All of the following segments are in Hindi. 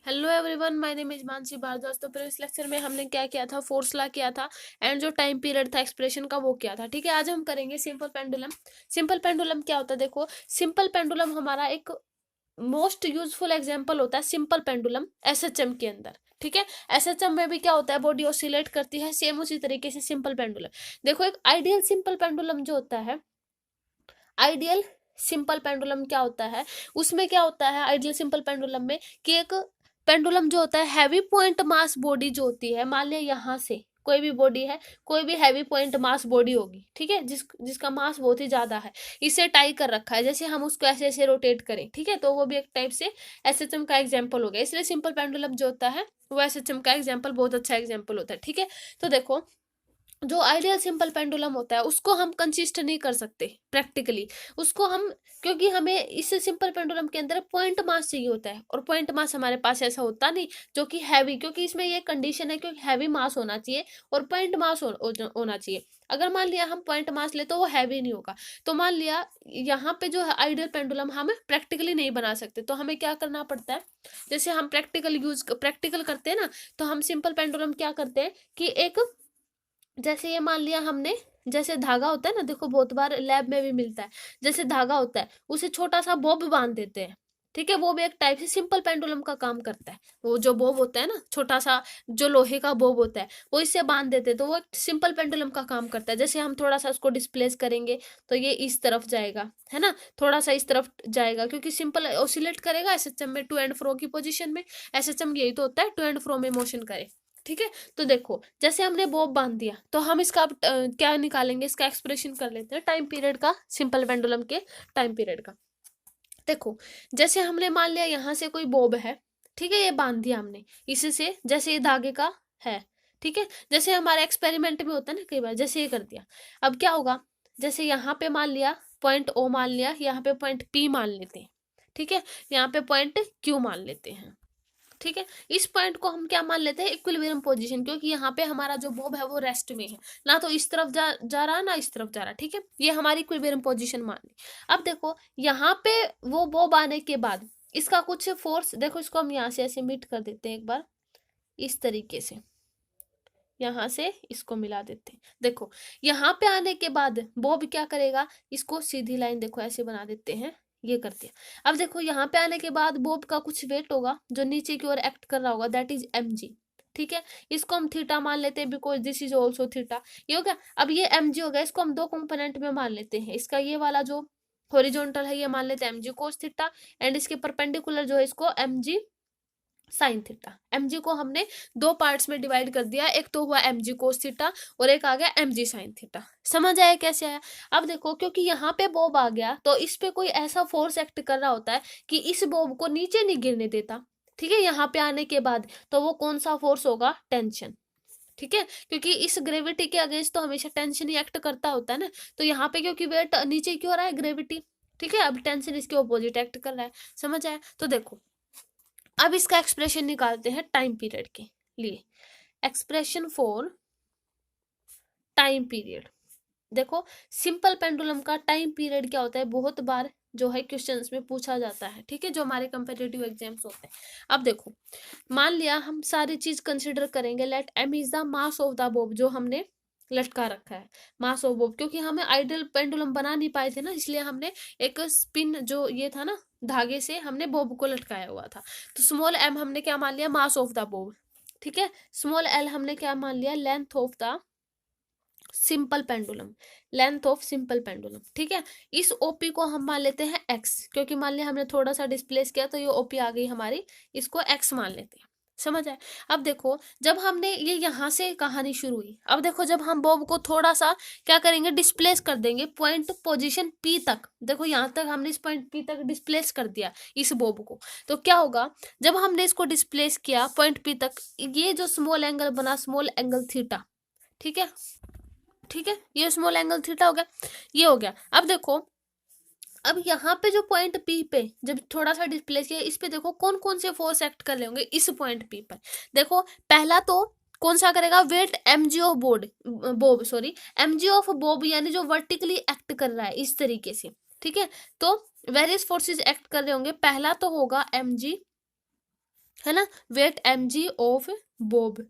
Hello everyone, my name is Mansi Bhardwaj. तो प्रीवियस लेक्चर में हमने क्या किया था, फोर्स ला किया था एंड जो टाइम पीरियड था एक्सप्रेशन का वो किया था। ठीक है, आज हम करेंगे सिंपल पेंडुलम। सिंपल पेंडुलम क्या होता है? देखो, सिंपल पेंडुलम हमारा एक मोस्ट यूजफुल एग्जांपल होता है सिंपल पेंडुलम एसएचएम के अंदर। ठीक है, एसएचएम में भी क्या होता है, बॉडी ऑसिलेट करती है, सेम उसी तरीके से सिंपल पेंडुलम। देखो, एक आइडियल सिंपल पेंडुलम जो होता है, आइडियल सिंपल पेंडुलम क्या होता है, उसमें क्या होता है आइडियल सिंपल पेंडुलम में कि एक पेंडुलम जो होता है, हैवी पॉइंट मास बॉडी जो होती है, मान लिया यहाँ से कोई भी बॉडी है, कोई भी हैवी पॉइंट मास बॉडी होगी, ठीक है, जिसका मास बहुत ही ज्यादा है, इसे टाई कर रखा है, जैसे हम उसको ऐसे ऐसे रोटेट करें, ठीक है, तो वो भी एक टाइप से एसएचएम का एग्जाम्पल हो गया। इसलिए सिंपल पेंडुलम जो होता है वो एसएचएम का एग्जाम्पल, बहुत अच्छा एग्जाम्पल होता है। ठीक है, तो देखो, जो आइडियल सिंपल पेंडुलम होता है उसको हम कंसिस्ट नहीं कर सकते प्रैक्टिकली, उसको हम, क्योंकि हमें इस सिंपल पेंडुलम के अंदर पॉइंट मास चाहिए होता है, और पॉइंट मास हमारे पास ऐसा होता नहीं जो कि हैवी, क्योंकि इसमें ये कंडीशन है क्योंकि हैवी मास होना चाहिए और पॉइंट मास होना चाहिए। अगर मान लिया हम पॉइंट मास ले तो वो हैवी नहीं होगा। तो मान लिया यहाँ पे जो है आइडियल पेंडुलम हम प्रैक्टिकली नहीं बना सकते, तो हमें क्या करना पड़ता है, जैसे हम प्रैक्टिकल करते हैं ना, तो हम सिंपल पेंडुलम क्या करते हैं कि एक, जैसे ये मान लिया हमने, जैसे धागा होता है ना, देखो बहुत बार लैब में भी मिलता है, जैसे धागा होता है उसे छोटा सा बॉब बांध देते हैं। ठीक है, वो भी एक टाइप से सिंपल पेंडुलम का काम करता है। वो जो बॉब होता है ना, छोटा सा जो लोहे का बॉब होता है, वो इससे बांध देते हैं, तो वो एक सिंपल पेंडुलम का काम करता है। जैसे हम थोड़ा सा उसको डिस्प्लेस करेंगे तो ये इस तरफ जाएगा, है ना, थोड़ा सा इस तरफ जाएगा, क्योंकि सिंपल ओसिलेट करेगा एसएचएम में टू एंड फ्रो की पोजिशन में। एसएचएम यही तो होता है, टू एंड फ्रो में मोशन करे। ठीक है, तो देखो, जैसे हमने बॉब बांध दिया तो हम इसका क्या निकालेंगे, इसका एक्सप्रेशन कर लेते हैं टाइम पीरियड का, सिंपल पेंडुलम के टाइम पीरियड का। देखो, जैसे हमने मान लिया यहाँ से कोई बॉब है, ठीक है, ये बांध दिया हमने इससे, जैसे ये धागे का है, ठीक है, जैसे हमारे एक्सपेरिमेंट में होता है ना कई बार, जैसे ये कर दिया। अब क्या होगा, जैसे यहाँ पे मान लिया पॉइंट ओ मान लिया, यहाँ पे पॉइंट पी मान लेते हैं, ठीक है, यहाँ पे पॉइंट क्यू मान लेते हैं। ठीक है, इस पॉइंट को हम क्या मान लेते हैं, इक्विलिब्रियम पोजीशन, क्योंकि यहाँ पे हमारा जो बॉब है वो रेस्ट में है, ना तो इस तरफ जा रहा ना इस तरफ जा रहा। ठीक है, ये हमारी इक्विलिब्रियम पोजीशन मान ली। अब देखो, यहाँ पे वो बॉब आने के बाद इसका कुछ फोर्स, देखो इसको हम यहाँ से ऐसे मीट कर देते हैं एक बार, इस तरीके से यहाँ से इसको मिला देते हैं। देखो, यहाँ पे आने के बाद बॉब क्या करेगा, इसको सीधी लाइन देखो ऐसे बना देते हैं, ये कर दिया। अब देखो, यहाँ पे आने के बाद बॉब का कुछ वेट होगा जो नीचे की ओर एक्ट कर रहा होगा, दैट इज mg। ठीक है, इसको हम थीटा मान लेते हैं because this is also theta. ये हो गया। अब ये mg हो गया, इसको हम दो कंपोनेंट में मान लेते हैं, इसका ये वाला जो हॉरिजॉन्टल है ये मान लेते हैं mg cos थीटा, एंड इसके परपेंडिकुलर जो है इसको mg साइन थीटा। mg को हमने दो पार्ट्स में डिवाइड कर दिया, एक तो हुआ mg कोस थीटा और एक आ गया mg साइन थीटा। समझ आया कैसे आया? अब देखो, क्योंकि यहाँ पे बॉब आ गया तो इस पे कोई ऐसा फोर्स एक्ट कर रहा होता है कि इस बॉब को नीचे नहीं गिरने देता। ठीक है, यहाँ पे आने के बाद तो वो कौन सा फोर्स होगा, टेंशन। ठीक है, क्योंकि इस ग्रेविटी के अगेंस्ट तो हमेशा टेंशन ही एक्ट करता होता है ना, तो यहाँ पे क्योंकि वेट नीचे क्यों आ रहा है, ग्रेविटी। ठीक है, अब टेंशन इसके ऑपोजिट एक्ट कर रहा है। समझ आया? तो देखो, अब इसका एक्सप्रेशन निकालते हैं टाइम पीरियड के लिए। Expression for time period. देखो, सिंपल पेंडुलम का टाइम पीरियड क्या होता है, बहुत बार जो है क्वेश्चंस में पूछा जाता है। ठीक है, जो हमारे कंपेटिटिव एग्जाम्स होते हैं। अब देखो, मान लिया हम सारी चीज कंसिडर करेंगे, let M is the mass of the bob, जो हमने लटका रखा है, मास ऑफ बॉब, क्योंकि हमें आइडियल पेंडुलम बना नहीं पाए थे ना, इसलिए हमने एक स्पिन जो ये था ना, धागे से हमने बॉब को लटकाया हुआ था। तो स्मॉल एम हमने क्या मान लिया, मास ऑफ द बॉब। ठीक है, स्मॉल एल हमने क्या मान लिया, length of the simple pendulum, length of simple pendulum. ठीक है, इस ओपी को हम मान लेते हैं एक्स, क्योंकि मान लिया हमने थोड़ा सा डिस्प्लेस किया तो ये ओपी आ गई हमारी, इसको एक्स मान लेते हैं। समझ आए? अब देखो, जब हमने ये यहाँ से कहानी शुरू हुई, अब देखो जब हम बॉब को थोड़ा सा क्या करेंगे, डिस्प्लेस कर देंगे पॉइंट पोजीशन पी तक। देखो, यहाँ तक हमने इस पॉइंट पी तक डिस्प्लेस कर दिया इस बॉब को, तो क्या होगा, जब हमने इसको डिस्प्लेस किया पॉइंट पी तक, ये जो स्मॉल एंगल बना, स्मॉल एंगल थीटा। ठीक है, ठीक है, ये स्मॉल एंगल थीटा हो गया, ये हो गया। अब देखो, अब यहाँ पे जो पॉइंट पी पे जब थोड़ा सा डिस्प्लेस किया, इस पे देखो कौन कौन से फोर्स एक्ट कर रहे होंगे इस पॉइंट पी पर। देखो, पहला तो कौन सा करेगा, weight mg of bob, sorry, mg of bob, यानी जो वर्टिकली एक्ट कर रहा है इस तरीके से। ठीक है, तो वेरियस फोर्सेस एक्ट कर रहे होंगे, पहला तो होगा mg है ना, वेट mg ऑफ बॉब,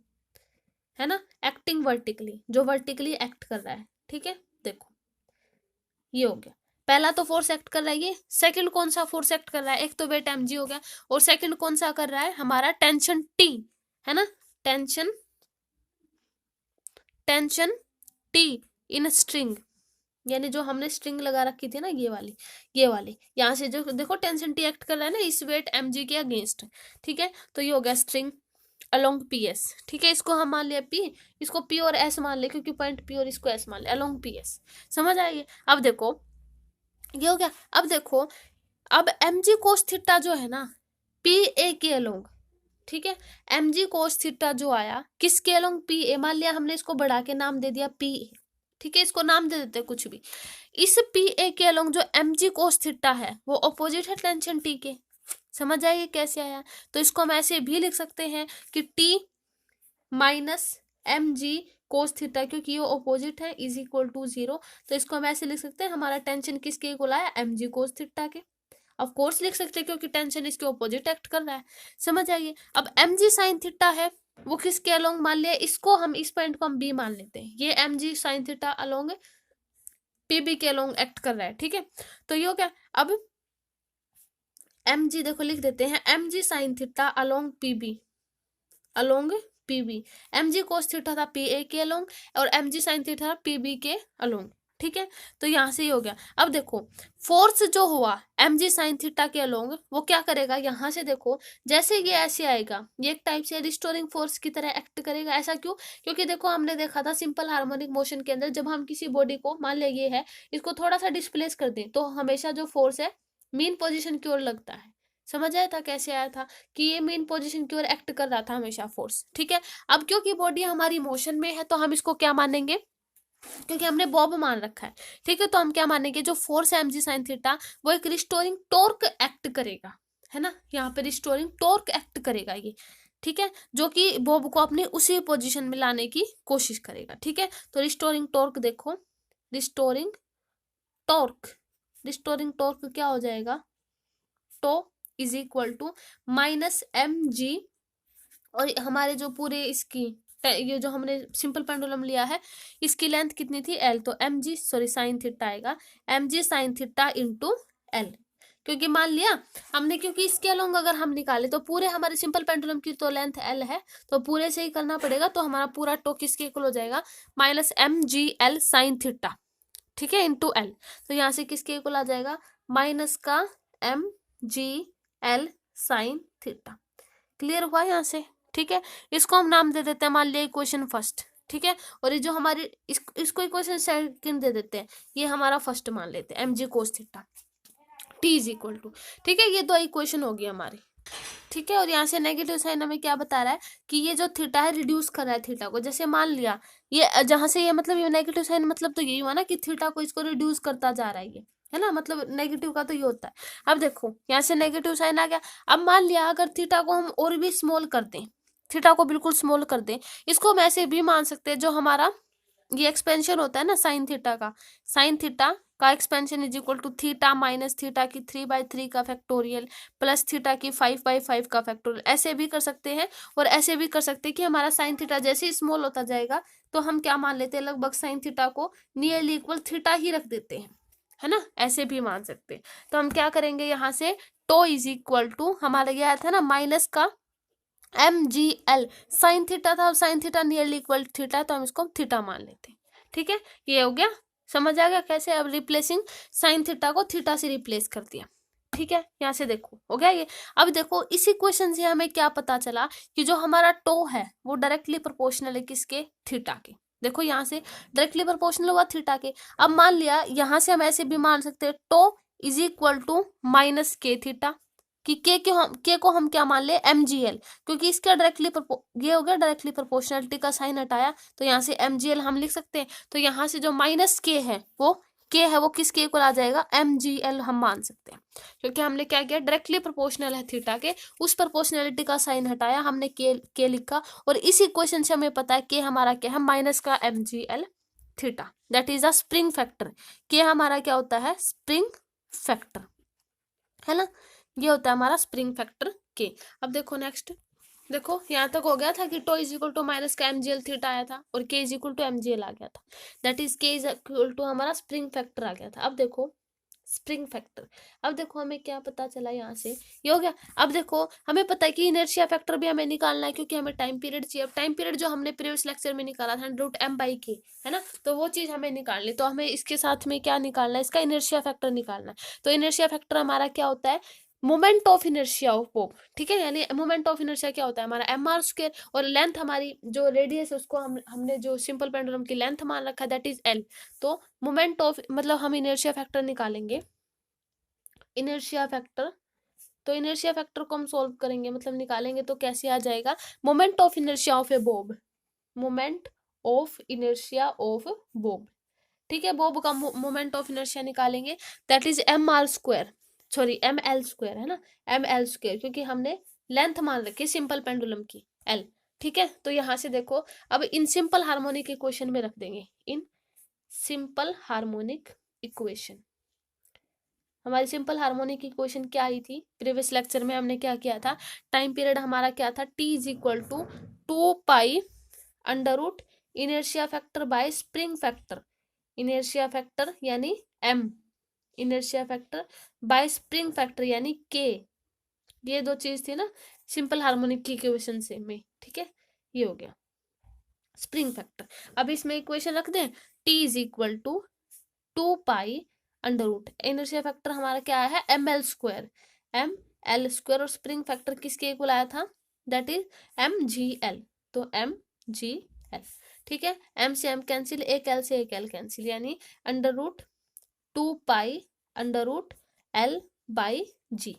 है ना, एक्टिंग वर्टिकली, जो वर्टिकली एक्ट कर रहा है, ठीक है। देखो ये हो गया, पहला तो फोर्स एक्ट कर रहा है ये, सेकंड कौन सा फोर्स एक्ट कर रहा है, एक तो वेट mg हो गया, और सेकंड कौन सा कर रहा है, हमारा टेंशन T, है ना, टेंशन T इन स्ट्रिंग, यानी जो हमने स्ट्रिंग लगा रखी थी ना, ये वाली यहाँ से जो देखो टेंशन T एक्ट कर रहा है ना इस वेट mg के अगेंस्ट, ठीक है। तो ये हो गया स्ट्रिंग अलोंग PS, ठीक है, इसको हम मान लिया P, इसको P और S मान ले क्योंकि पॉइंट P और इसको S मान ले, अलोंग PS, समझ आएगी। अब देखो ये हो गया, अब देखो अब mg कोस थीटा जो है ना PA के अलोंग, ठीक है, mg कोस थीटा जो आया किसके अलोंग, PA, मान लिया हमने इसको बढ़ा के नाम दे दिया PA, ठीक है, इसको नाम दे देते हैं कुछ भी। इस PA के अलोंग जो mg कोस थीटा है वो ऑपोजिट है टेंशन T के, समझ आइए कैसे आया। तो इसको हम ऐसे भी लिख सकते हैं कि T minus mg cos theta, क्योंकि ये ऑपोजिट है, इज इक्वल टू 0, तो इसको हम ऐसे लिख सकते हैं हमारा टेंशन किसके इक्वल आया, mg कोस थीटा के। ऑफ कोर्स लिख सकते हैं क्योंकि टेंशन इसके ऑपोजिट एक्ट कर रहा है, समझ आइए। अब mg साइन थीटा है वो किसके अलोंग, मान लिया इसको हम, इस पॉइंट को हम B मान लेते हैं, ये mg sine theta along PB के अलोंग एक्ट कर रहा है, ठीक है। तो ये हो गया, अब mg देखो लिख देते हैं, mg sine theta along PB, mg cos theta था PA के अलोंग, और mg साइन थीटा था PB के अलोंग, ठीक है। तो यहाँ से ही हो गया। अब देखो फोर्स जो हुआ mg साइन थीटा के अलोंग वो क्या करेगा, यहाँ से देखो जैसे ये ऐसे आएगा, ये एक टाइप से रिस्टोरिंग फोर्स की तरह एक्ट करेगा। ऐसा क्यों, क्योंकि देखो हमने देखा था सिंपल हार्मोनिक मोशन के अंदर, जब हम किसी बॉडी को, मान लिया ये है, इसको थोड़ा सा डिस्प्लेस कर दें तो हमेशा जो फोर्स है मीन पोजिशन की ओर लगता है, समझ आया था कैसे आया था, कि ये मेन पोजीशन की ओर एक्ट कर रहा था हमेशा फोर्स, ठीक है। अब क्योंकि बॉडी हमारी मोशन में है तो हम इसको क्या मानेंगे, क्योंकि हमने बॉब मान रखा है, ठीक है, तो हम क्या मानेंगे, जो फोर्स है mg साइन थीटा वो एक रिस्टोरिंग टॉर्क एक्ट करेगा, है ना, यहाँ पे रिस्टोरिंग टॉर्क एक्ट करेगा ये, ठीक है, जो कि बॉब को अपने उसी पोजीशन में लाने की कोशिश करेगा, ठीक है। तो रिस्टोरिंग टॉर्क देखो, रिस्टोरिंग टॉर्क क्या हो जाएगा, tau is equal to minus mg, और हमारे जो पूरे इसकी ये जो हमने सिंपल पेंडुलम लिया है इसकी लेंथ कितनी थी L, तो mg सॉरी साइन थीटा आएगा, mg sine theta into L, क्योंकि मान लिया हमने, क्योंकि इसके अलोंग अगर हम निकाले तो पूरे हमारे सिंपल पेंडुलम की तो लेंथ L है, तो पूरे से ही करना पड़ेगा, तो हमारा पूरा टो किसके इक्वल हो जाएगा, minus mg L sine theta, ठीक है, इंटू L। तो यहाँ से किसके इक्वल आ जाएगा, माइनस का mg L sine theta, clear हुआ यहाँ से, ठीक है। इसको हम नाम दे देते हैं, मान लिया इक्वेशन फर्स्ट, ठीक है, और ये जो हमारी इसको इक्वेशन सेकंड दे देते हैं, ये हमारा फर्स्ट मान लेते हैं, mg cos theta T is equal to, ठीक है, ये दो इक्वेशन होगी हमारी, ठीक है। और यहाँ से नेगेटिव साइन हमें क्या बता रहा है कि ये जो थीटा है रिड्यूस कर रहा है थीटा को, जैसे मान लिया ये जहां से ये मतलब ये नेगेटिव साइन मतलब तो यही हुआ ना कि थीटा को इसको रिड्यूस करता जा रहा है ये, है ना, मतलब नेगेटिव का तो ये होता है। अब देखो यहाँ से नेगेटिव साइन आ गया, अब मान लिया अगर थीटा को हम और भी स्मॉल कर दें, थीटा को बिल्कुल स्मॉल कर दें, इसको हम ऐसे भी मान सकते हैं, जो हमारा ये एक्सपेंशन होता है ना साइन थीटा का expansion is equal to theta minus theta की 3/3 का फैक्टोरियल प्लस थीटा की 5/5 का फैक्टोरियल, ऐसे भी कर सकते हैं, और ऐसे भी कर सकते हैं कि हमारा साइन थीटा जैसे ही स्मॉल होता जाएगा तो हम क्या मान लेते हैं, लगभग साइन थीटा को नियरली इक्वल थीटा ही रख देते हैं, है ना, ऐसे भी मान सकते हैं। तो हम क्या करेंगे, यहाँ से टो इज इक्वल टू हमारा ये आया था ना माइनस का mg L साइन थीटा था, sine theta nearly equal theta, तो हम इसको थीटा मान लेते हैं, ठीक है, ये हो गया, समझ आ गया कैसे। अब रिप्लेसिंग साइन थीटा को थीटा से रिप्लेस कर दिया, ठीक है, यहाँ से देखो हो गया ये। अब देखो इस इक्वेशन से हमें क्या पता चला कि जो हमारा टो है वो डायरेक्टली प्रोपोर्शनल है किसके, थीटा के, देखो यहाँ से डायरेक्टली प्रोपोर्शनल हुआ थीटा के। अब मान लिया यहाँ से हम ऐसे भी मान सकते हैं tau is equal to minus k theta, कि के को हम क्या मान ले, mgl, क्योंकि इसका डायरेक्टली ये हो गया डायरेक्टली प्रोपोर्शनलिटी का साइन हटाया, तो यहाँ से mgl हम लिख सकते हैं। तो यहाँ से जो माइनस के है वो किस के इक्वल आ जाएगा, mgl हम मान सकते हैं, क्योंकि हमने क्या किया, डायरेक्टली प्रोपोर्शनल है थीटा के, उस प्रोपोर्शनलिटी का साइन हटाया, हमने के लिखा, और इस इक्वेशन से हमें पता है के हमारा क्या है, माइनस का mgl theta, that is a spring factor. के हमारा क्या होता है, स्प्रिंग फैक्टर, है ना, ये होता है हमारा स्प्रिंग फैक्टर के। अब देखो नेक्स्ट, देखो यहाँ तक हो गया था कि tau is equal to minus का mgl थीटा आया था और k is equal to mgl आ गया था, that is k is equal to हमारा स्प्रिंग फैक्टर आ गया था। अब देखो स्प्रिंग फैक्टर, अब देखो हमें क्या पता चला यहाँ से, ये हो गया। अब देखो हमें पता है कि इनर्शिया फैक्टर भी हमें निकालना है क्योंकि हमें टाइम पीरियड चाहिए। अब टाइम पीरियड जो हमने प्रीवियस लेक्चर में निकाला था √m/k, है ना, तो वो चीज हमें निकालनी, तो हमें इसके साथ में क्या निकालना है, इसका इनर्शिया फैक्टर निकालना है। तो इनर्शिया फैक्टर हमारा क्या होता है, moment of inertia of Bob, ठीक है, यानी मोमेंट ऑफ इनर्शिया क्या होता है हमारा mr², और लेंथ हमारी जो रेडियस है उसको हमने जो सिंपल पेंडुलम की लेंथ मान रखा है दैट इज l। तो मोमेंट ऑफ मतलब हम इनर्शिया फैक्टर निकालेंगे, इनर्शिया फैक्टर, तो इनर्शिया फैक्टर को हम सोल्व करेंगे मतलब निकालेंगे तो कैसे आ जाएगा, moment of inertia of A Bob, moment of inertia of Bob, ठीक है, बॉब का मोमेंट ऑफ इनर्शिया निकालेंगे that is mr², sorry ml², है ना, ml², क्योंकि हमने लेंथ मान रखी सिंपल पेंडुलम की l, ठीक है। तो यहां से देखो अब इन सिंपल हार्मोनिक इक्वेशन में रख देंगे, इन सिंपल हार्मोनिक इक्वेशन, हमारी सिंपल हार्मोनिक इक्वेशन क्या आई थी प्रीवियस लेक्चर में, हमने क्या किया था, टाइम पीरियड हमारा क्या था, t is equal to 2 under root inertia factor by spring factor, inertia factor यानी m, inertia factor by spring factor यानी k, ये दो चीज थी ना सिंपल हार्मोनिक की इक्वेशन से में, ठीक है, ये हो गया स्प्रिंग फैक्टर। अब इसमें इक्वेशन रख दें, t is equal to 2 under root inertia factor हमारा क्या है ml², ml² और स्प्रिंग फैक्टर किसके इक्वल आया था, दैट इज mgl, तो mgl, ठीक है, m से m कैंसिल, एक l से एक l कैंसिल, यानी √2 अंडर रूट l/g,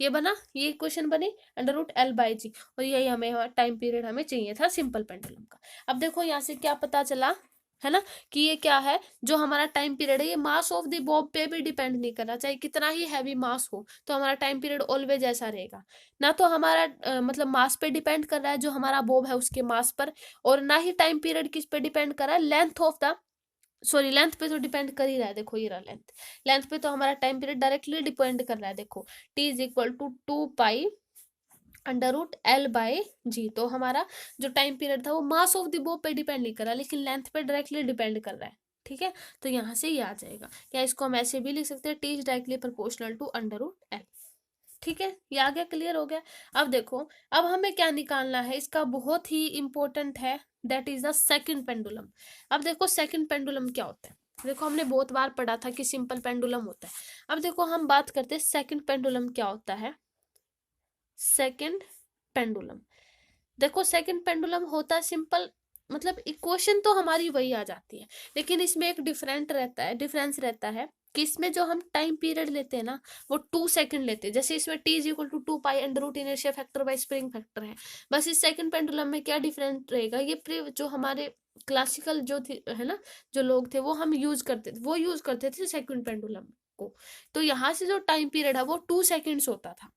ये बना, ये इक्वेशन बनी √l/g, और यही हमें टाइम पीरियड हमें चाहिए था सिंपल पेंडुलम का। अब देखो यहाँ से क्या पता चला, है ना, कि ये क्या है, जो हमारा टाइम पीरियड है ये मास ऑफ द बॉब पे भी डिपेंड नहीं कर रहा, चाहे कितना ही हैवी मास हो तो हमारा टाइम पीरियड ऑलवेज ऐसा रहेगा, ना तो हमारा मतलब मास पे डिपेंड कर रहा है जो हमारा बॉब है उसके मास पर, और ना ही टाइम पीरियड किस पे डिपेंड कर रहा है, length of the, sorry length पे तो डिपेंड कर ही रहा है, देखो ये रहा लेंथ, लेंथ पे तो हमारा टाइम पीरियड डायरेक्टली डिपेंड कर रहा है, देखो t is equal to 2 under root l/g, तो हमारा जो टाइम पीरियड था वो मास ऑफ द बॉब पे डिपेंड नहीं कर रहा लेकिन लेंथ पे डायरेक्टली डिपेंड कर रहा है, ठीक है। तो यहाँ से ये आ जाएगा, क्या इसको हम ऐसे भी लिख सकते हैं, t is directly proportional to under root l, ठीक है, ये आ गया, क्लियर हो गया। अब देखो अब हमें क्या निकालना है, इसका बहुत ही इंपॉर्टेंट है, that is the second pendulum. अब देखो सेकंड पेंडुलम क्या होता है, देखो हमने बहुत बार पढ़ा था कि सिंपल पेंडुलम होता है, अब देखो हम बात करते हैं सेकंड पेंडुलम क्या होता है, सेकंड पेंडुलम, देखो सेकंड पेंडुलम होता है सिंपल, मतलब इक्वेशन तो हमारी वही आ जाती है लेकिन इसमें एक डिफरेंस रहता है कि इसमें जो हम टाइम पीरियड लेते हैं ना वो 2 सेकंड लेते हैं, जैसे इसमें t is equal to 2 under root inertia factor by spring factor है, बस इस सेकंड पेंडुलम में क्या डिफरेंस रहेगा, ये जो हमारे क्लासिकल जो थी है ना, जो लोग थे वो हम यूज करते थे, वो यूज करते थे सेकंड पेंडुलम को, तो यहाँ से जो टाइम पीरियड है वो 2 सेकेंड्स होता था,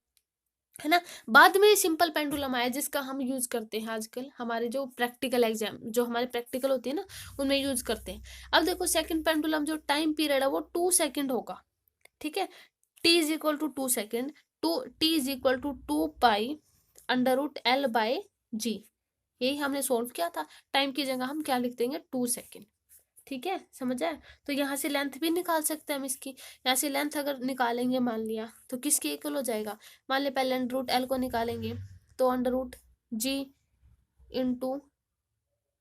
है ना। बाद में सिंपल पेंडुलम आया जिसका हम यूज करते हैं आजकल हमारे जो प्रैक्टिकल एग्जाम, जो हमारे प्रैक्टिकल होती है ना उनमें यूज करते हैं। अब देखो सेकंड पेंडुलम जो टाइम पीरियड है वो 2 सेकंड होगा, ठीक है, t is equal to 2 second, t is equal to 2 under root l/g, यही हमने सोल्व किया था, टाइम की जगह हम क्या लिख देंगे 2 सेकंड, ठीक है, समझ आया। तो यहाँ से लेंथ भी निकाल सकते हैं हम इसकी, यहाँ से लेंथ अगर निकालेंगे मान लिया तो किसके इक्वल हो जाएगा, मान लिया पहले अंडर रूट l को निकालेंगे तो अंडर रूट g इंटू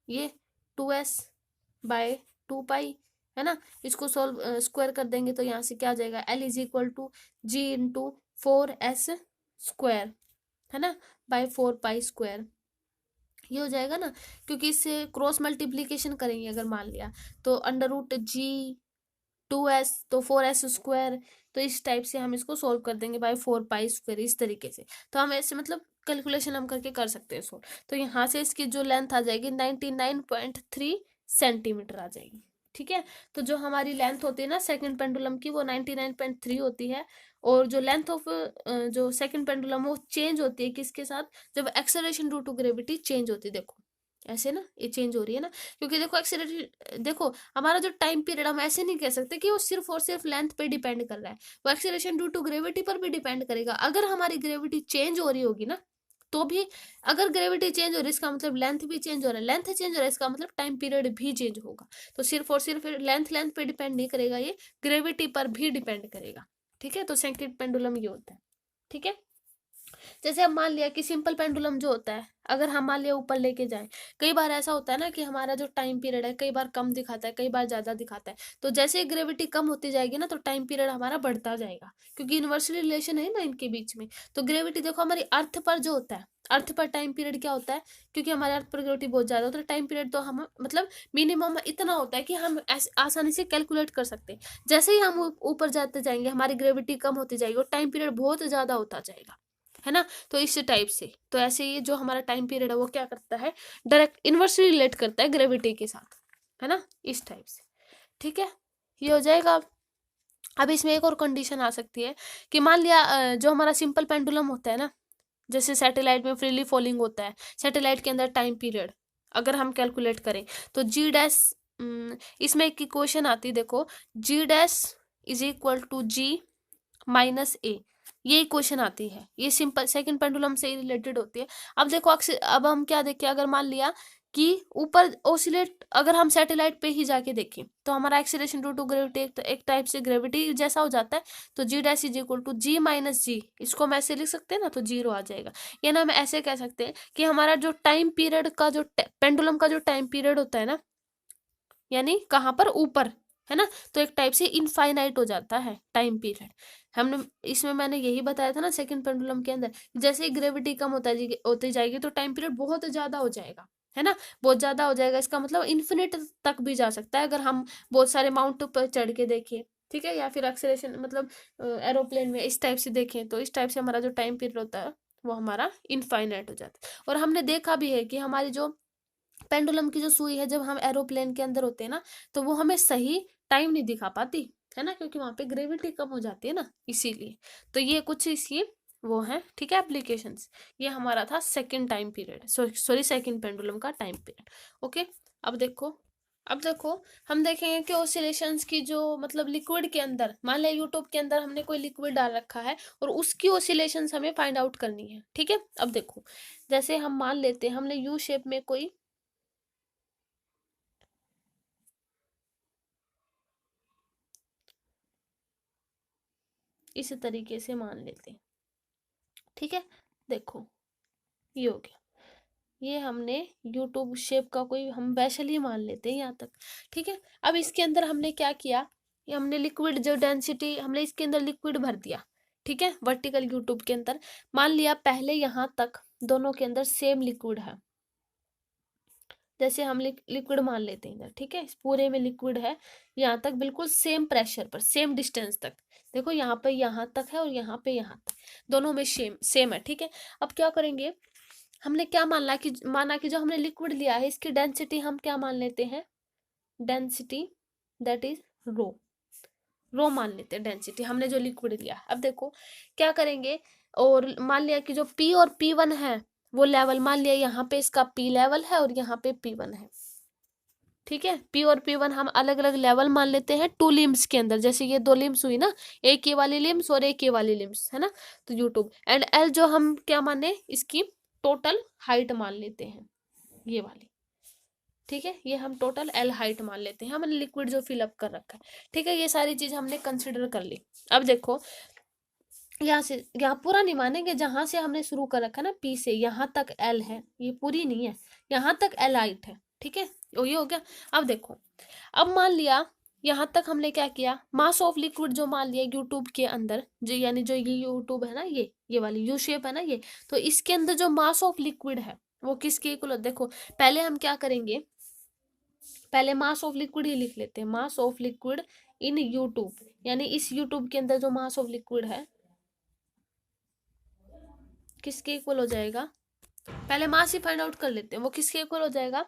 ये 2s/2 है ना, इसको सोल्व स्क्वायर कर देंगे तो यहाँ से क्या आ जाएगा, l is equal to g into 4s², है ना, बाय 4 पाई², ये हो जाएगा ना, क्योंकि इससे क्रॉस मल्टीप्लीकेशन करेंगे अगर मान लिया तो अंडर रूट g 2s तो 4s², तो इस टाइप से हम इसको सोल्व कर देंगे बाय 4 पाई², इस तरीके से, तो हम ऐसे मतलब कैलकुलेशन हम करके कर सकते हैं सोल्व। तो यहाँ से इसकी जो लेंथ आ जाएगी 99.3 सेंटीमीटर आ जाएगी, ठीक है। तो जो हमारी लेंथ होती है ना सेकंड पेंडुलम की वो 99.3 होती है, और जो लेंथ ऑफ जो सेकंड पेंडुलम वो चेंज होती है किसके साथ, जब acceleration due to gravity change होती है, देखो ऐसे ना ये चेंज हो रही है ना, क्योंकि देखो एक्सेलरेशन, देखो हमारा जो टाइम पीरियड हम ऐसे नहीं कह सकते कि वो सिर्फ और सिर्फ लेंथ पे डिपेंड कर रहा है, वो एक्सेलरेशन ड्यू टू ग्रेविटी पर भी डिपेंड करेगा, अगर हमारी ग्रेविटी चेंज हो रही होगी ना तो भी अगर ग्रेविटी चेंज हो रही है इसका मतलब लेंथ भी चेंज हो रहा है, लेंथ चेंज हो रहा है इसका मतलब टाइम पीरियड भी चेंज होगा। तो सिर्फ और सिर्फ लेंथ पे डिपेंड नहीं करेगा, ये ग्रेविटी पर भी डिपेंड करेगा। ठीक है, तो सेकंड पेंडुलम ये होता है। ठीक है, जैसे अब मान लिया कि सिंपल पेंडुलम जो होता है, अगर हम मान लिया ऊपर लेके जाए, कई बार ऐसा होता है ना कि हमारा जो टाइम पीरियड है कई बार कम दिखाता है, कई बार ज्यादा दिखाता है। तो जैसे ग्रेविटी कम होती जाएगी ना, तो टाइम पीरियड हमारा बढ़ता जाएगा, क्योंकि इनवर्सली रिलेशन है ना इनके बीच में। तो ग्रेविटी देखो हमारी अर्थ पर जो होता है, अर्थ पर टाइम पीरियड क्या होता है, क्योंकि हमारे अर्थ पर ग्रेविटी बहुत ज्यादा होता है, टाइम पीरियड तो हम मतलब मिनिमम इतना होता है कि हम आसानी से कैलकुलेट कर सकते हैं। जैसे ही हम ऊपर जाते जाएंगे हमारी ग्रेविटी कम होती जाएगी और टाइम पीरियड बहुत ज्यादा होता जाएगा, है ना। तो इस टाइप से, तो ऐसे ये जो हमारा टाइम पीरियड है वो क्या करता है, डायरेक्ट इनवर्सली रिलेट करता है ग्रेविटी के साथ, है ना, इस टाइप से। ठीक है, ये हो जाएगा। अब इसमें एक और कंडीशन आ सकती है कि मान लिया जो हमारा सिंपल पेंडुलम होता है ना, जैसे सैटेलाइट में फ्रीली फॉलिंग होता है, सैटेलाइट के अंदर टाइम पीरियड अगर हम कैलकुलेट करें तो जी डैश, इसमें एक क्वेश्चन आती है देखो, g dash is equal to g minus a, ये क्वेश्चन आती है, ये सिंपल सेकंड पेंडुलम से रिलेटेड होती है। अब देखो अब हम क्या देखें, अगर मान लिया कि ऊपर ओसिलेट, अगर हम सैटेलाइट पे ही जाके देखें तो हमारा एक्सीलरेशन ड्यू टू ग्रेविटी एक टाइप से ग्रेविटी जैसा हो जाता है। तो g dash is equal to g minus g, इसको हम ऐसे लिख सकते हैं ना, तो जीरो आ जाएगा। या ना हम ऐसे कह सकते हैं कि हमारा जो टाइम पीरियड का जो पेंडुलम का जो टाइम पीरियड होता है ना, यानी कहाँ पर, ऊपर, है ना, तो एक टाइप से इनफाइनाइट हो जाता है टाइम पीरियड। हमने इसमें मैंने यही बताया था ना सेकंड पेंडुलम के अंदर, जैसे ही ग्रेविटी कम होती जाएगी तो टाइम पीरियड बहुत ज्यादा हो जाएगा, है ना, बहुत ज्यादा हो जाएगा। इसका मतलब इन्फिनिट तक भी जा सकता है अगर हम बहुत सारे माउंट पर चढ़ के देखें। ठीक है, या फिर एक्सेलरेशन मतलब एरोप्लेन में इस टाइप से देखें, तो इस टाइप से हमारा जो टाइम पीरियड होता है वो हमारा इनफाइनाइट हो जाता है। और हमने देखा भी है कि हमारी जो पेंडुलम की जो सुई है, जब हम एरोप्लेन के अंदर होते हैं ना, तो वो हमें सही टाइम नहीं दिखा पाती, है ना, क्योंकि वहां पे ग्रेविटी कम हो जाती है ना, इसीलिए। तो ये कुछ इसकी वो है, ठीक है, एप्लीकेशंस। ये हमारा था second time period, sorry second pendulum का टाइम पीरियड। ओके, अब देखो हम देखेंगे कि ऑसिलेशंस की जो मतलब लिक्विड के अंदर, मान लिया यूट्यूब के अंदर हमने कोई लिक्विड डाल रखा है और उसकी ऑसिलेशंस हमें फाइंड आउट करनी है। ठीक है, अब देखो जैसे हम मान लेते हैं हमने यू शेप में कोई इस तरीके से मान लेते हैं। ठीक है, देखो ये हो गया, ये हमने यूट्यूब शेप का कोई हम वैशल ही मान लेते हैं यहाँ तक। ठीक है, अब इसके अंदर हमने क्या किया, ये हमने लिक्विड जो डेंसिटी हमने इसके अंदर लिक्विड भर दिया। ठीक है, वर्टिकल यूट्यूब के अंदर मान लिया पहले यहाँ तक दोनों के अंदर सेम लिक्विड है, जैसे हम लिक्विड मान लेते हैं इधर। ठीक है, इस पूरे में लिक्विड है, यहाँ तक बिल्कुल सेम प्रेशर पर सेम डिस्टेंस तक, देखो यहाँ पे यहाँ तक है और यहाँ पे यहाँ तक, दोनों में सेम सेम है। ठीक है, अब क्या करेंगे, हमने क्या माना कि जो हमने लिक्विड लिया है इसकी डेंसिटी हम क्या मान लेते हैं, डेंसिटी दैट इज रो, रो मान लेते हैं डेंसिटी हमने जो लिक्विड लिया। अब देखो क्या करेंगे, और मान लिया कि जो P और P1 है वो लेवल, मान लिया यहाँ पे इसका P लेवल है और यहाँ पे P1 है। ठीक है, P और P1 हम अलग अलग लेवल मान लेते हैं टू लिम्स के अंदर, जैसे ये दो लिम्स हुई ना, एक ये वाली लिम्स और एक ये वाली लिम्स, है ना। तो यूट्यूब एंड L जो हम क्या माने, इसकी टोटल हाइट मान लेते हैं, ये वाली। ठीक है, ये हम टोटल L हाइट मान लेते हैं, हमने लिक्विड जो फिलअप कर रखा है। ठीक है, ये सारी चीज हमने कंसिडर कर ली। अब देखो यहाँ से, यहाँ पूरा नहीं मानेंगे, जहां से हमने शुरू कर रखा ना P से यहाँ तक L है, ये पूरी नहीं है, यहाँ तक L हाइट है। ठीक है, ये हो गया। अब देखो, अब मान लिया यहाँ तक हमने क्या किया, मास ऑफ लिक्विड जो मान लिया यूट्यूब के अंदर, जो यानी जो ये यूट्यूब है ना, ये वाली यू शेप है ना ये, तो इसके अंदर जो मास ऑफ लिक्विड है वो किसके इक्वल, देखो पहले हम क्या करेंगे, पहले मास ऑफ लिक्विड ही लिख लेते हैं, मास ऑफ लिक्विड इन यूट्यूब, यानी इस यूट्यूब के अंदर जो मास ऑफ लिक्विड है किसके इक्वल हो जाएगा, पहले मास ही फाइंड आउट कर लेते हैं, वो किसके इक्वल हो जाएगा।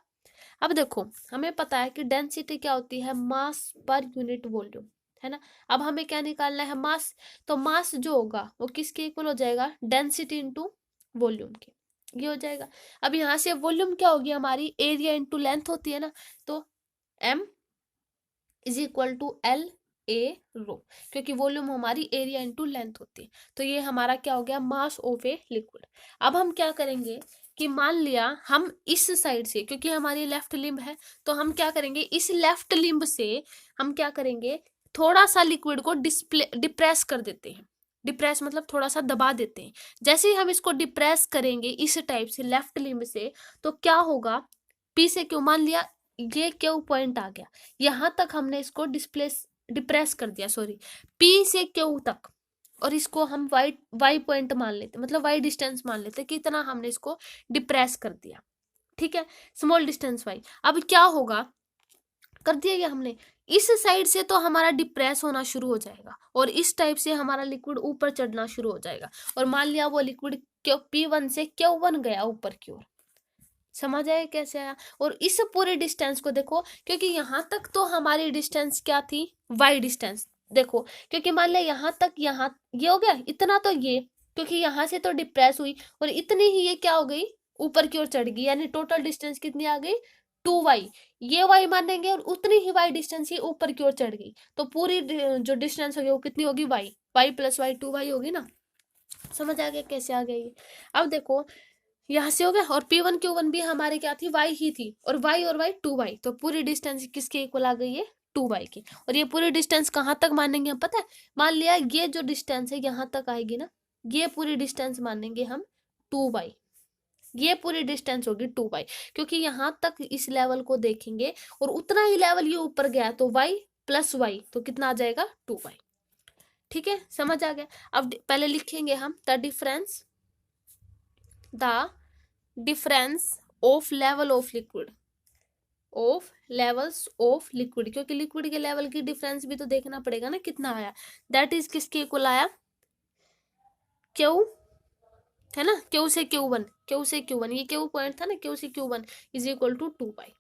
अब देखो हमें पता है कि डेंसिटी क्या होती है, मास पर यूनिट वॉल्यूम, है ना। अब हमें क्या निकालना है, मास, तो मास जो होगा वो किसके इक्वल हो जाएगा, डेंसिटी इंटू वॉल्यूम के, ये हो जाएगा। अब यहाँ से वॉल्यूम क्या होगी हमारी, एरिया इंटू लेंथ होती है ना, तो m is equal to L A rho, क्योंकि वॉल्यूम हमारी एरिया इंटू लेंथ होती है। तो ये हमारा क्या हो गया, मास ऑफ ए लिक्विड। अब हम क्या करेंगे कि मान लिया हम इस साइड से, क्योंकि हमारी लेफ्ट लिम्ब है, तो हम क्या करेंगे, इस लेफ्ट लिम्ब से हम क्या करेंगे, थोड़ा सा लिक्विड को डिप्रेस कर देते हैं। डिप्रेस मतलब थोड़ा सा दबा देते हैं। जैसे ही हम इसको डिप्रेस करेंगे इस टाइप से लेफ्ट लिम्ब से, तो क्या होगा, पी से क्यू, मान लिया ये क्यू पॉइंट आ गया, यहां तक हमने इसको डिप्रेस कर दिया, सॉरी, पी से क्यू तक, और इसको हम वाई पॉइंट मान लेते, मतलब वाई डिस्टेंस मान लेते कि इतना हमने इसको डिप्रेस कर दिया, ठीक है, स्मॉल डिस्टेंस वाई। अब क्या होगा, कर दिया गया हमने, इस साइड से तो हमारा डिप्रेस होना शुरू हो जाएगा और इस टाइप से हमारा लिक्विड ऊपर चढ़ना शुरू हो जाएगा, और मान लिया वो लिक्विड P1 से Q1 गया ऊपर की ओर। समझ आया कैसे आया। और इस पूरे डिस्टेंस को देखो, क्योंकि यहां तक तो हमारी डिस्टेंस क्या थी, वाई डिस्टेंस, देखो, क्योंकि मान लिया यहाँ तक, यहाँ ये हो गया इतना, तो ये क्योंकि यहाँ से तो डिप्रेस हुई और इतनी ही ये क्या हो गई, ऊपर की ओर चढ़ गई, यानी टोटल डिस्टेंस कितनी आ गई, 2y। ये y मानेंगे और उतनी ही y डिस्टेंस ही ऊपर की ओर चढ़ गई, तो पूरी जो डिस्टेंस होगी वो कितनी होगी, y प्लस y 2y होगी ना। समझ आ गया कैसे आ गई। अब देखो यहाँ से हो गया, और P1 Q1 भी हमारे क्या थी, y ही थी, और y 2y, तो पूरी डिस्टेंस किसके इक्वल आ गई है, 2y की। और ये पूरी डिस्टेंस कहाँ तक मानेंगे हम, पता है, मान लिया ये जो डिस्टेंस है यहाँ तक आएगी ना, ये पूरी डिस्टेंस मानेंगे हम 2y, ये पूरी डिस्टेंस होगी 2y, क्योंकि यहाँ तक इस लेवल को देखेंगे और उतना ही लेवल ये ऊपर गया, तो y प्लस y, तो कितना आ जाएगा, 2y। ठीक है, समझ आ गया। अब पहले लिखेंगे हम the difference of level of liquid, of levels of liquid, क्योंकि लिक्विड के लेवल की डिफरेंस भी तो देखना पड़ेगा ना कितना आया, दैट इज किसके इक्वल आया, क्यू, है ना, क्यू से Q1, क्यू से Q1, ये क्यू पॉइंट था ना, क्यू से Q1 is equal to 2y।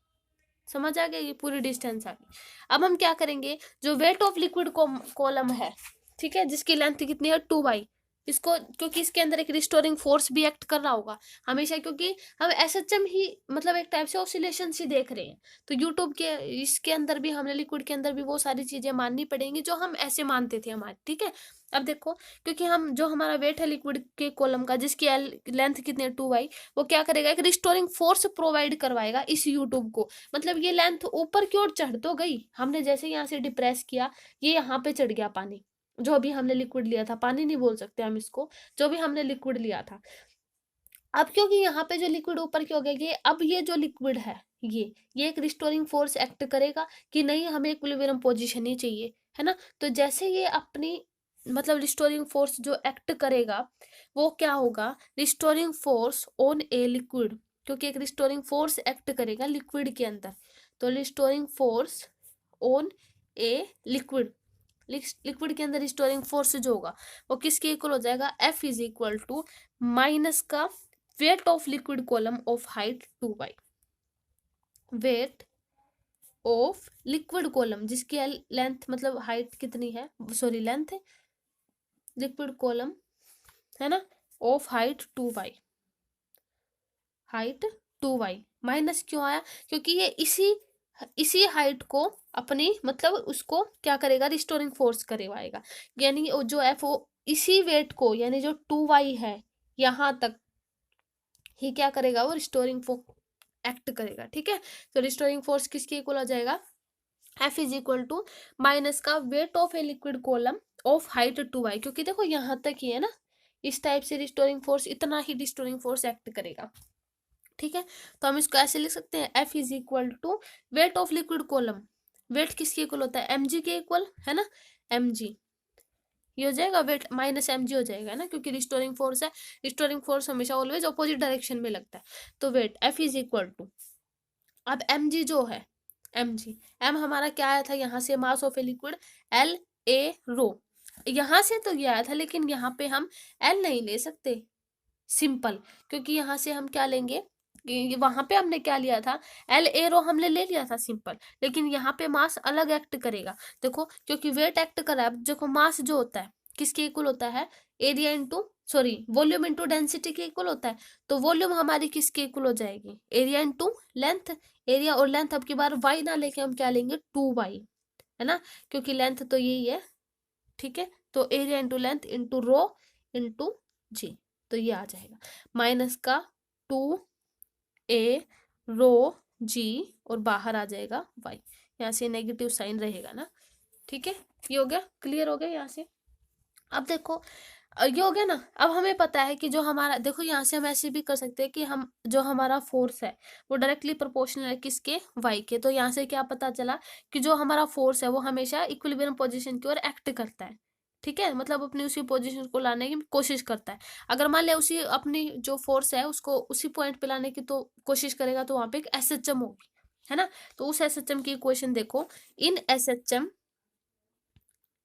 समझ आ गया, ये पूरी डिस्टेंस आ गई। अब हम क्या करेंगे, जो वेट ऑफ लिक्विड कॉलम है, ठीक है, जिसकी लेंथ कितनी है 2y, इसको, क्योंकि इसके अंदर एक रिस्टोरिंग फोर्स भी एक्ट कर रहा होगा हमेशा, क्योंकि हम एसएचएम ही मतलब एक टाइप से ऑसिलेशन ही देख रहे हैं, तो यूट्यूब के इसके अंदर भी हमने लिक्विड के अंदर भी वो सारी चीजें माननी पड़ेंगी जो हम ऐसे मानते थे हमारे, ठीक है। अब देखो, क्योंकि हम जो हमारा वेट है लिक्विड के कॉलम का, जिसकी लेंथ कितनी है 2y, वो क्या करेगा, एक रिस्टोरिंग फोर्स प्रोवाइड करवाएगा इस यूट्यूब को, मतलब ये लेंथ ऊपर की ओर चढ़ तो गई, हमने जैसे यहाँ से डिप्रेस किया, ये यहाँ पे चढ़ गया पानी, जो भी हमने लिक्विड लिया था, पानी नहीं बोल सकते हम इसको, जो भी हमने लिक्विड लिया था। अब क्योंकि यहाँ पे जो लिक्विड ऊपर की हो गया, ये अब ये जो लिक्विड है, ये एक रिस्टोरिंग फोर्स एक्ट करेगा कि नहीं, हमें इक्विलिब्रियम पोजीशन ही चाहिए, है ना। तो जैसे ये अपनी मतलब रिस्टोरिंग फोर्स जो एक्ट करेगा, वो क्या होगा, restoring force on a liquid, क्योंकि एक रिस्टोरिंग फोर्स एक्ट करेगा लिक्विड के अंदर, तो restoring force on a liquid, liquid के अंदर रिस्टोरिंग फोर्स जो होगा वो किसके इक्वल हो जाएगा, F is equal to minus का weight of liquid column of height 2y, weight of liquid column जिसकी लेंथ मतलब हाइट कितनी है, सॉरी लेंथ है, लिक्विड कॉलम है ना, of height 2y, height 2y, minus क्यों आया, क्योंकि ये इसी हाइट को अपनी मतलब उसको क्या करेगा, रिस्टोरिंग फोर्स करवाएगा, यानी जो F इसी वेट को, यानी जो 2y है यहां तक ही क्या करेगा, वो रिस्टोरिंग फोर्स एक्ट करेगा, ठीक है। तो रिस्टोरिंग फोर्स किसके इक्वल हो जाएगा, F is equal to minus का weight of a liquid column of height 2y, क्योंकि देखो यहां तक ही है ना, इस टाइप से रिस्टोरिंग फोर्स, इतना ही रिस्टोरिंग फोर्स एक्ट करेगा, ठीक है। तो हम इसको ऐसे लिख सकते हैं, F is equal to weight of liquid column, weight किसके इक्वल होता है, mg के इक्वल, है ना, mg, ये हो जाएगा वेट माइनस mg हो जाएगा ना, क्योंकि रिस्टोरिंग फोर्स है, रिस्टोरिंग फोर्स हमेशा ऑलवेज ऑपोजिट डायरेक्शन में लगता है, तो weight F is equal to, अब mg जो है, mg m हमारा क्या आया था यहाँ से, mass of a liquid L A रो, यहाँ से तो ये आया था, लेकिन यहाँ पे हम L नहीं ले सकते सिंपल, क्योंकि यहाँ से हम क्या लेंगे, वहां पे हमने क्या लिया था, L A रो हमने ले लिया था सिंपल, लेकिन यहाँ पे मास अलग एक्ट करेगा, देखो क्योंकि वेट एक्ट कर रहा है, देखो मास जो होता है किसके इक्वल होता है, area into sorry volume into density के इक्वल होता है, तो वॉल्यूम हमारी किसके इक्वल हो जाएगी, एरिया इंटू लेंथ, एरिया और लेंथ अब की बार y ना लेके हम क्या लेंगे 2y, है ना, क्योंकि लेंथ तो यही है, ठीक है। तो area into length into rho into g, तो ये आ जाएगा माइनस का 2a रो जी और बाहर आ जाएगा y, यहाँ से नेगेटिव साइन रहेगा ना, ठीक है। ये हो गया, क्लियर हो गया यहाँ से। अब देखो ये हो गया ना। अब हमें पता है कि जो हमारा, देखो यहाँ से हम ऐसे भी कर सकते हैं कि हम जो हमारा फोर्स है वो डायरेक्टली प्रोपोर्शनल है किसके, y के। तो यहाँ से क्या पता चला कि जो हमारा फोर्स है वो हमेशा इक्विलिब्रियम पोजीशन की ओर एक्ट करता है, ठीक है, मतलब अपनी उसी पोजीशन को लाने की कोशिश करता है। अगर मान लिया उसी अपनी जो फोर्स है उसको उसी पॉइंट पे लाने की तो कोशिश करेगा, तो वहां पे एक एसएचएम होगी, है ना। तो उस एसएचएम की इक्वेशन देखो, इन एसएचएम,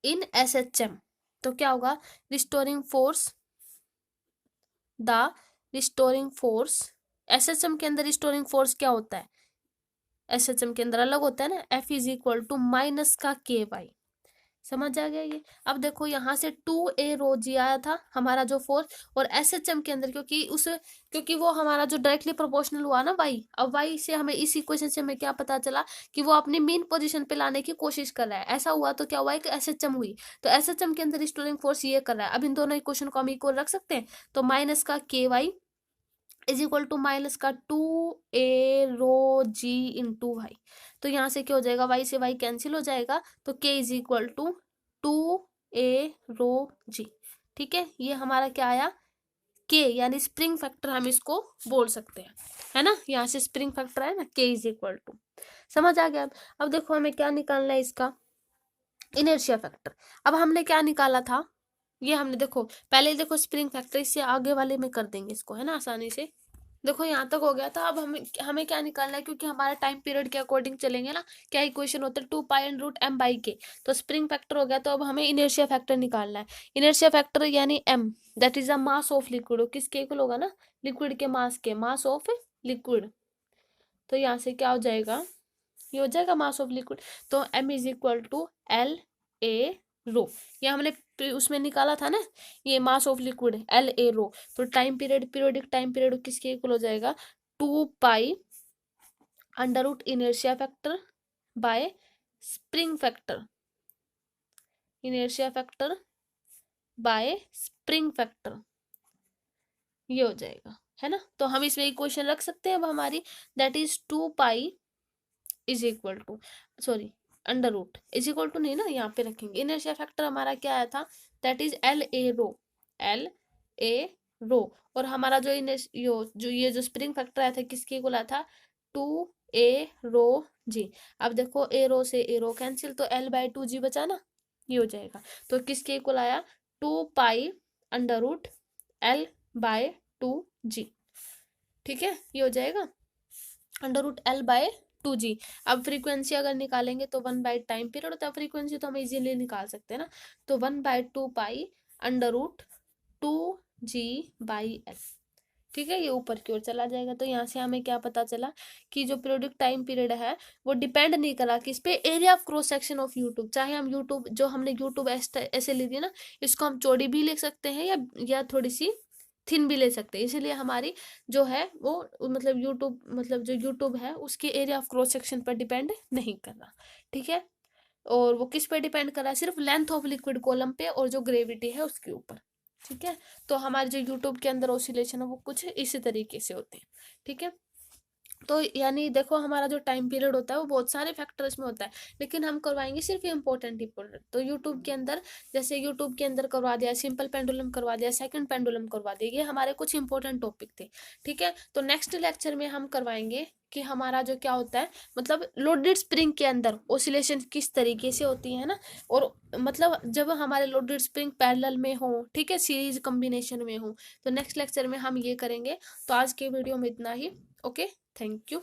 इन एसएचएम तो क्या होगा, restoring force, the restoring force, SHM के अंदर रिस्टोरिंग फोर्स क्या होता है, एसएचएम के अंदर अलग होता है ना, F is equal to minus का के वाई, समझ आ गया ये। अब देखो यहाँ से 2a रो जी आया था हमारा जो फोर्स, और एसएचएम के अंदर क्योंकि वो हमारा जो डायरेक्टली प्रोपोर्शनल हुआ ना y, अब y से हमें इस इक्वेशन से हमें क्या पता चला कि वो अपनी मेन पोजीशन पे लाने की कोशिश कर रहा है। ऐसा हुआ तो क्या हुआ है कि एसएचएम हुई, तो एसएचएम के अंदर रिस्टोरिंग फोर्स ये कर रहा है। अब इन दोनों इक्वेशन को हम इक्वल रख सकते हैं, तो माइनस का k y is equal to minus का 2a रो जी इंटू वाई। तो यहाँ से क्या हो जाएगा, y से y कैंसिल हो जाएगा, तो k is equal to 2a rho g, ठीक है। ये हमारा क्या आया, k, यानी स्प्रिंग फैक्टर हम इसको बोल सकते हैं, है ना। यहाँ से स्प्रिंग फैक्टर है ना, k इज इक्वल टू, समझ आ गया। अब देखो हमें क्या निकालना है इसका, इनर्शिया फैक्टर। अब हमने क्या निकाला था, ये हमने देखो पहले देखो स्प्रिंग फैक्टर, इससे आगे वाले में कर देंगे इसको, है ना, आसानी से। देखो यहाँ तक हो गया था। अब हमें क्या निकालना है, क्योंकि हमारा टाइम पीरियड के अकॉर्डिंग चलेंगे ना, क्या इक्वेशन होता है 2 पाई√m/k, तो स्प्रिंग फैक्टर हो गया। तो अब हमें इनर्शिया फैक्टर निकालना है। इनर्शिया फैक्टर यानी m, that is the mass of liquid, किसके इक्वल होगा ना, लिक्विड के मास के, मास ऑफ लिक्विड। तो यहाँ से क्या हो जाएगा, ये हो जाएगा मास ऑफ लिक्विड। तो m is equal to LA rho, ये हमने उसमें निकाला था ना, ये mass of liquid LA rho. तो time period, periodic time period किसके इक्वल हो जाएगा, 2 pi under root inertia factor by spring factor, inertia factor by spring factor, ये हो जाएगा, है ना। तो हम इसमें इक्वेशन रख सकते हैं अब हमारी, that is 2 pi is equal to, sorry under root is equal to नहीं ना, यहाँ पे रखेंगे। इनर्शिया फैक्टर हमारा क्या आया था, that is LA rho, LA rho. और हमारा जो ये जो स्प्रिंग फैक्टर आया था किसके इक्वल आया था, 2a रो जी। अब देखो a रो से a रो कैंसिल, तो L/2g बचा ना, ये हो जाएगा। तो किसके इक्वल आया, 2 पाई अंडर रूट L/2g, ठीक है, ये हो जाएगा अंडर रूट L/2g। अब फ्रीक्वेंसी अगर निकालेंगे तो 1/टाइम पीरियड होता है, फ्रीक्वेंसी तो हम इजीली निकाल सकते हैं ना। तो 1/2 पाई अंडर रूट 2g/L, ठीक है, ये ऊपर की ओर चला जाएगा। तो यहाँ से हमें क्या पता चला कि जो पीरियोडिक टाइम पीरियड है वो डिपेंड नहीं करा किस पे, area of cross section of YouTube. चाहे हम यूट्यूब, जो हमने यूट्यूब ऐसे ली थी ना, इसको हम चौड़ी भी लिख सकते हैं या थोड़ी सी थिन भी ले सकते हैं। इसीलिए हमारी जो है वो मतलब यूट्यूब है उसके एरिया ऑफ क्रॉस सेक्शन पर डिपेंड नहीं कर रहा, ठीक है। और वो किस पे डिपेंड कर रहा है, सिर्फ लेंथ ऑफ लिक्विड कॉलम पे और जो ग्रेविटी है उसके ऊपर, ठीक है। तो हमारे जो यूट्यूब के अंदर ऑसिलेशन है वो कुछ इसी तरीके से होते हैं, ठीक है। तो यानी देखो हमारा जो टाइम पीरियड होता है वो बहुत सारे फैक्टर्स में होता है, लेकिन हम करवाएंगे सिर्फ इम्पोर्टेंट। तो यूट्यूब के अंदर, जैसे यूट्यूब के अंदर करवा दिया, सिंपल पेंडुलम करवा दिया, सेकंड पेंडुलम करवा दिया, ये हमारे कुछ इंपॉर्टेंट टॉपिक थे, ठीक है। तो नेक्स्ट लेक्चर में हम करवाएंगे कि हमारा जो क्या होता है, मतलब लोडेड स्प्रिंग के अंदर ऑसिलेशन किस तरीके से होती है ना, और मतलब जब हमारे लोडेड स्प्रिंग पैरेलल में हो, ठीक है, सीरीज कॉम्बिनेशन में हो। तो नेक्स्ट लेक्चर में हम ये करेंगे। तो आज के वीडियो में इतना ही, ओके, थैंक यू।